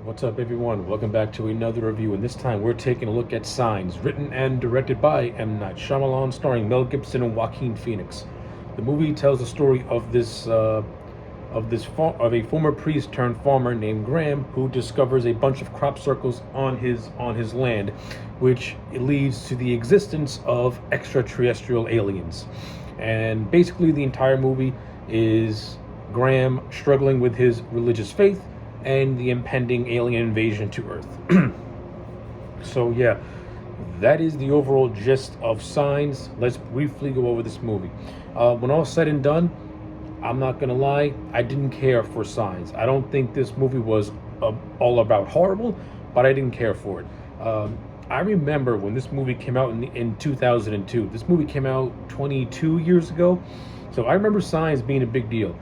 What's up, everyone? Welcome back to another review, and this time we're taking a look at Signs, written and directed by M. Night Shyamalan, starring Mel Gibson and Joaquin Phoenix. The movie tells the story of a former priest turned farmer named Graham, who discovers a bunch of crop circles on his land, which leads to the existence of extraterrestrial aliens. And basically, the entire movie is Graham struggling with his religious faith and the impending alien invasion to Earth. So yeah, that is the overall gist of Signs. Let's briefly go over this movie. When all said and done, I'm not gonna lie, I didn't care for Signs. I don't think this movie was all about horrible, but I didn't care for it. I remember when this movie came out in 2002. This movie came out 22 years ago, so I remember Signs being a big deal.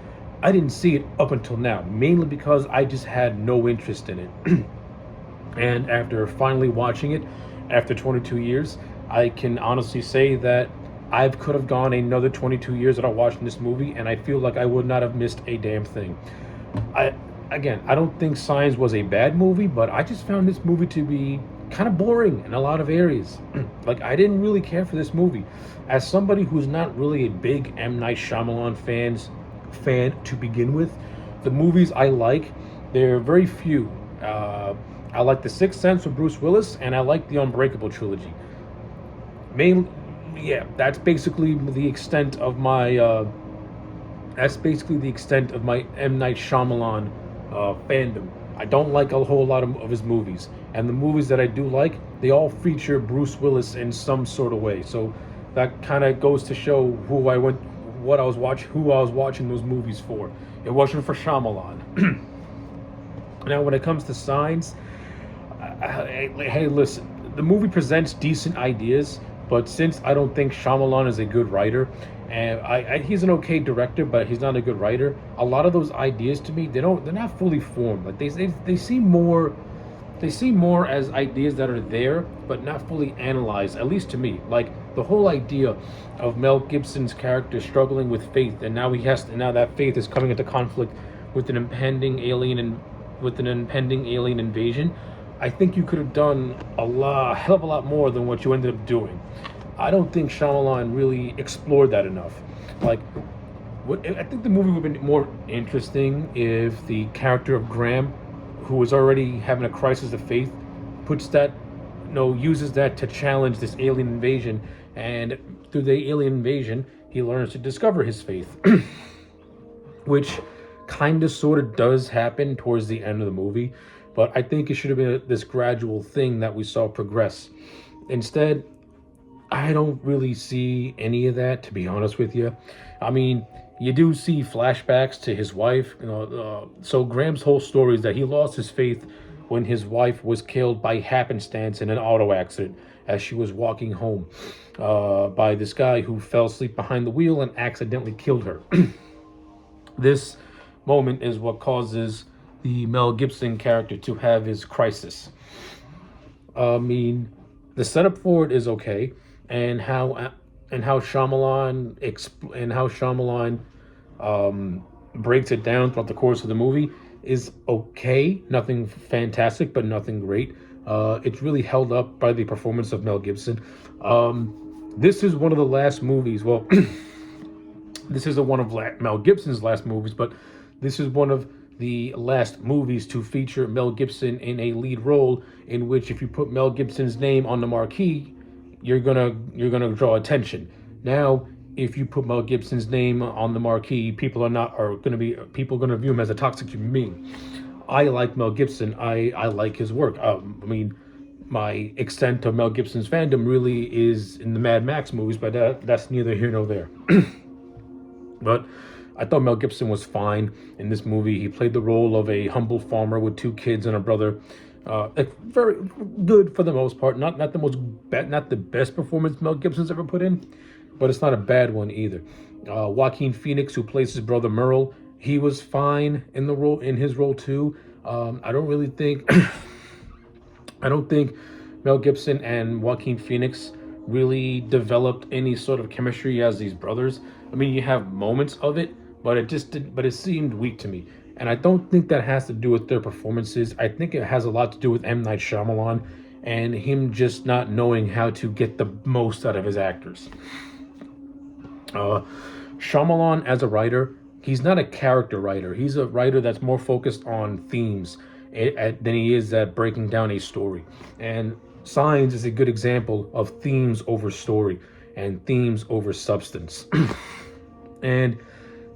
I didn't see it up until now, mainly because I just had no interest in it. And after finally watching it, after 22 years, I can honestly say that I could have gone another 22 years without watching this movie, and I feel like I would not have missed a damn thing. I don't think Signs was a bad movie, but I just found this movie to be kind of boring in a lot of areas. Like, I didn't really care for this movie. As somebody who's not really a big M. Night Shyamalan fan to begin with, the movies I like, they're very few. I like The Sixth Sense with Bruce Willis, and I like the Unbreakable trilogy. Yeah, that's basically the extent of my M. Night Shyamalan fandom. I don't like a whole lot of his movies, and the movies that I do like, they all feature Bruce Willis in some sort of way. So that kind of goes to show who I was watching those movies for. It wasn't for Shyamalan. Now, when it comes to Signs, hey, listen, the movie presents decent ideas, but since I don't think Shyamalan is a good writer, and he's an okay director, but he's not a good writer. A lot of those ideas to me, they're not fully formed. Like they seem more as ideas that are there, but not fully analyzed. At least to me, like the whole idea of Mel Gibson's character struggling with faith, and now that faith is coming into conflict with an impending alien invasion. I think you could have done a hell of a lot more than what you ended up doing. I don't think Shyamalan really explored that enough. Like, I think the movie would have been more interesting if the character of Graham, who was already having a crisis of faith, uses that to challenge this alien invasion, and through the alien invasion, he learns to discover his faith, which kind of sort of does happen towards the end of the movie. But I think it should have been this gradual thing that we saw progress. Instead, I don't really see any of that, to be honest with you. I mean, you do see flashbacks to his wife. So Graham's whole story is that he lost his faith when his wife was killed by happenstance in an auto accident as she was walking home by this guy who fell asleep behind the wheel and accidentally killed her. This moment is what causes the Mel Gibson character to have his crisis. I mean, the setup for it is okay, and how Shyamalan breaks it down throughout the course of the movie is okay. Nothing fantastic, but nothing great. It's really held up by the performance of Mel Gibson. This is one of the last movies. Well, this isn't one of Mel Gibson's last movies, but this is one of the last movies to feature Mel Gibson in a lead role, in which if you put Mel Gibson's name on the marquee, you're gonna draw attention. Now, if you put Mel Gibson's name on the marquee, people are gonna view him as a toxic human being. I like Mel Gibson. I like his work. I mean, my extent of Mel Gibson's fandom really is in the Mad Max movies, but that's neither here nor there. But I thought Mel Gibson was fine in this movie. He played the role of a humble farmer with 2 kids and a brother. Very good for the most part. Not the best performance Mel Gibson's ever put in, but it's not a bad one either. Joaquin Phoenix, who plays his brother Merle, he was fine in his role too. I don't think Mel Gibson and Joaquin Phoenix really developed any sort of chemistry as these brothers. I mean, you have moments of it, but it seemed weak to me. And I don't think that has to do with their performances. I think it has a lot to do with M. Night Shyamalan and him just not knowing how to get the most out of his actors. Shyamalan, as a writer, he's not a character writer. He's a writer that's more focused on themes than he is at breaking down a story. And Signs is a good example of themes over story and themes over substance. And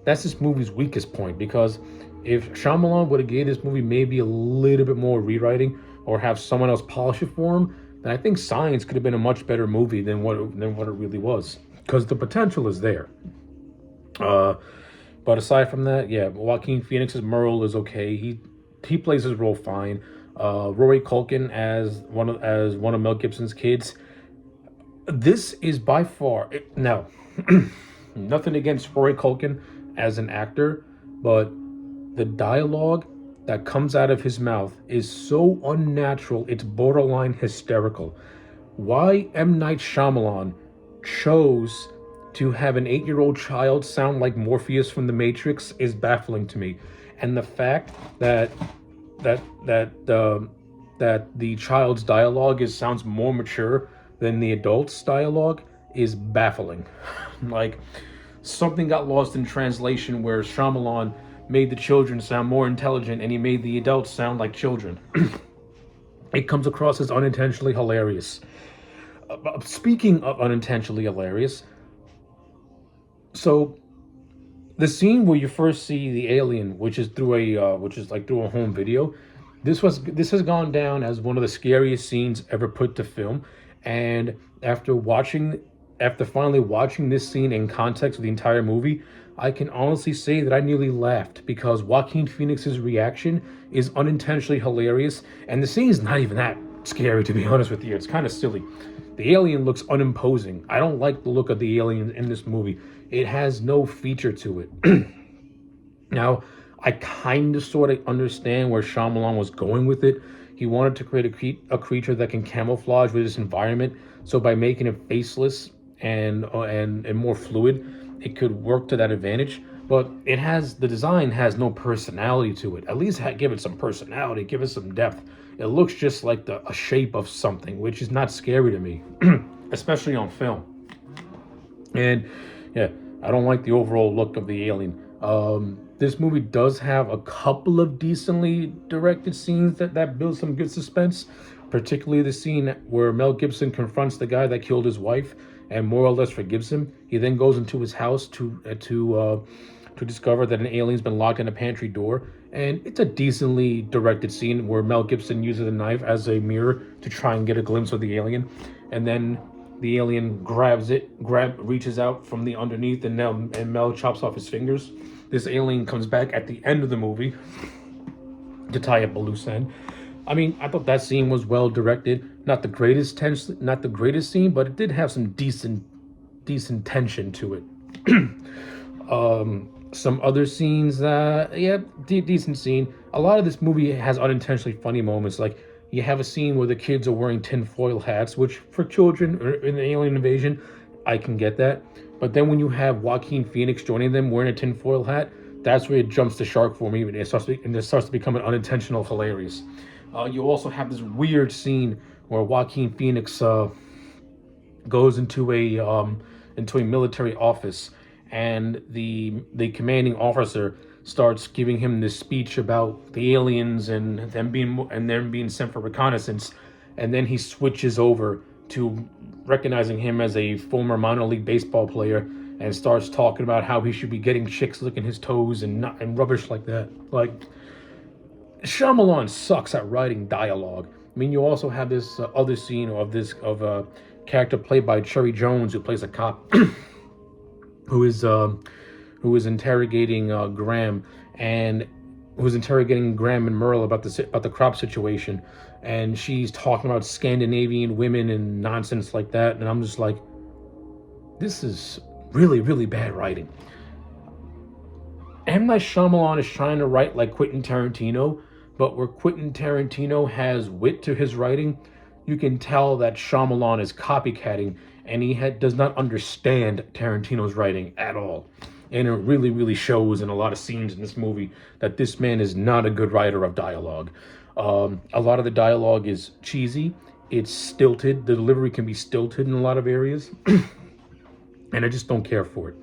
that's this movie's weakest point, because if Shyamalan would have gave this movie maybe a little bit more rewriting or have someone else polish it for him, then I think Signs could have been a much better movie than what it really was, because the potential is there. But aside from that, yeah, Joaquin Phoenix's Merle is okay. He plays his role fine. Rory Culkin as one of Mel Gibson's kids. This is by far now nothing against Rory Culkin as an actor, but the dialogue that comes out of his mouth is so unnatural, it's borderline hysterical. Why M. Night Shyamalan chose to have an 8-year-old child sound like Morpheus from The Matrix is baffling to me. And the fact that the child's dialogue sounds more mature than the adult's dialogue is baffling. Like, something got lost in translation where Shyamalan made the children sound more intelligent and he made the adults sound like children. It comes across as unintentionally hilarious. Speaking of unintentionally hilarious, so the scene where you first see the alien, which is through a home video, this has gone down as one of the scariest scenes ever put to film. And after finally watching this scene in context of the entire movie, I can honestly say that I nearly laughed, because Joaquin Phoenix's reaction is unintentionally hilarious, and the scene is not even that scary, to be honest with you. It's kind of silly. The alien looks unimposing. I don't like the look of the alien in this movie. It has no feature to it. Now, I kind of sort of understand where Shyamalan was going with it. He wanted to create a creature that can camouflage with its environment. So by making it faceless and more fluid, it could work to that advantage. But the design has no personality to it. At least give it some personality, give it some depth. It looks just like a shape of something, which is not scary to me, especially on film. And yeah, I don't like the overall look of the alien. This movie does have a couple of decently directed scenes that build some good suspense, particularly the scene where Mel Gibson confronts the guy that killed his wife and more or less forgives him. He then goes into his house to discover that an alien's been locked in a pantry door, and it's a decently directed scene where Mel Gibson uses a knife as a mirror to try and get a glimpse of the alien, and then the alien reaches out from the underneath, and Mel chops off his fingers. This alien comes back at the end of the movie to tie up a loose end. I mean, I thought that scene was well directed. Not the greatest scene, but it did have some decent tension to it. Some other scenes, decent scene. A lot of this movie has unintentionally funny moments. Like, you have a scene where the kids are wearing tinfoil hats, which for children in the alien invasion, I can get that. But then when you have Joaquin Phoenix joining them wearing a tinfoil hat, that's where it jumps the shark for me, and it starts to become an unintentional hilarious. You also have this weird scene where Joaquin Phoenix goes into a military office, and the commanding officer starts giving him this speech about the aliens and them being sent for reconnaissance, and then he switches over to recognizing him as a former minor league baseball player and starts talking about how he should be getting chicks licking his toes and rubbish like that. Like, Shyamalan sucks at writing dialogue. I mean, you also have this other scene of a character played by Cherry Jones, who plays a cop who is interrogating Graham and Merle about the crop situation, and she's talking about Scandinavian women and nonsense like that, and I'm just like, this is really, really bad writing. M. Night Shyamalan is trying to write like Quentin Tarantino, but where Quentin Tarantino has wit to his writing, you can tell that Shyamalan is copycatting, and he does not understand Tarantino's writing at all. And it really, really shows in a lot of scenes in this movie that this man is not a good writer of dialogue. A lot of the dialogue is cheesy. It's stilted. The delivery can be stilted in a lot of areas. And I just don't care for it.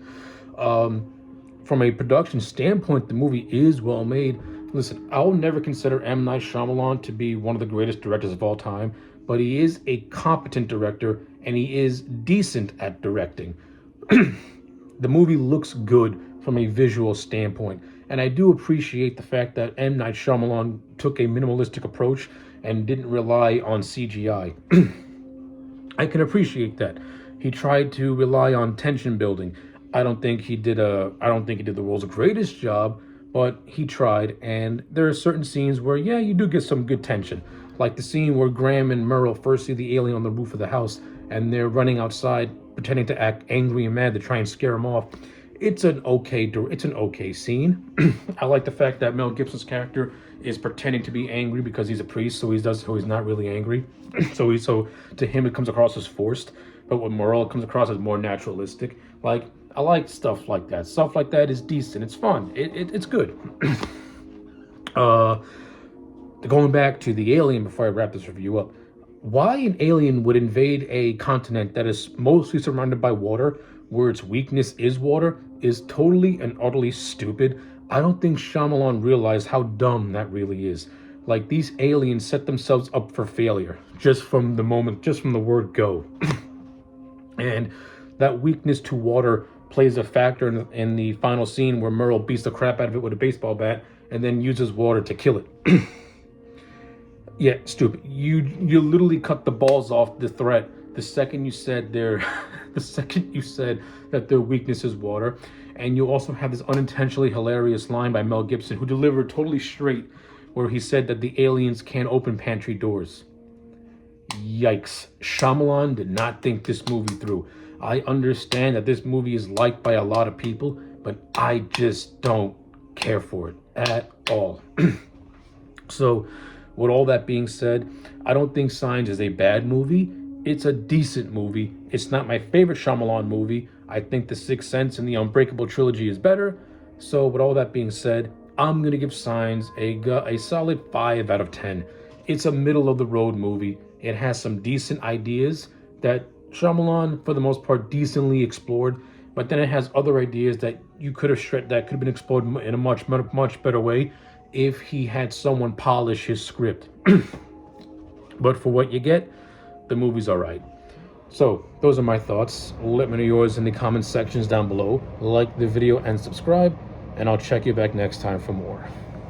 From a production standpoint, the movie is well made. Listen, I'll never consider M. Night Shyamalan to be one of the greatest directors of all time, but he is a competent director, and he is decent at directing. The movie looks good from a visual standpoint, and I do appreciate the fact that M. Night Shyamalan took a minimalistic approach and didn't rely on CGI. I can appreciate that. He tried to rely on tension building. I don't think he did the world's greatest job, but he tried, and there are certain scenes where, yeah, you do get some good tension. Like the scene where Graham and Merle first see the alien on the roof of the house, and they're running outside, pretending to act angry and mad to try and scare him off. It's an okay scene. I like the fact that Mel Gibson's character is pretending to be angry because he's a priest, so he's not really angry. so to him it comes across as forced, but with Merle it comes across as more naturalistic. Like, I like stuff like that. Stuff like that is decent. It's fun. It's good. Going back to the alien before I wrap this review up, why an alien would invade a continent that is mostly surrounded by water, where its weakness is water, is totally and utterly stupid. I don't think Shyamalan realized how dumb that really is. Like, these aliens set themselves up for failure just from the word go. And that weakness to water plays a factor in the final scene where Merle beats the crap out of it with a baseball bat and then uses water to kill it. Yeah, stupid. You literally cut the balls off the threat the second you said that their weakness is water. And you also have this unintentionally hilarious line by Mel Gibson, who delivered totally straight, where he said that the aliens can't open pantry doors. Yikes. Shyamalan did not think this movie through. I understand that this movie is liked by a lot of people, but I just don't care for it at all. So, with all that being said, I don't think Signs is a bad movie. It's a decent movie. It's not my favorite Shyamalan movie. I think The Sixth Sense and the Unbreakable trilogy is better. So, with all that being said, I'm going to give Signs a solid 5 out of 10. It's a middle-of-the-road movie. It has some decent ideas that Shyamalan, for the most part, decently explored, but then it has other ideas that could have been explored in a much better way if he had someone polish his script. But for what you get, the movie's all right. So, those are my thoughts. Let me know yours in the comment sections down below. Like the video and subscribe, and I'll check you back next time for more.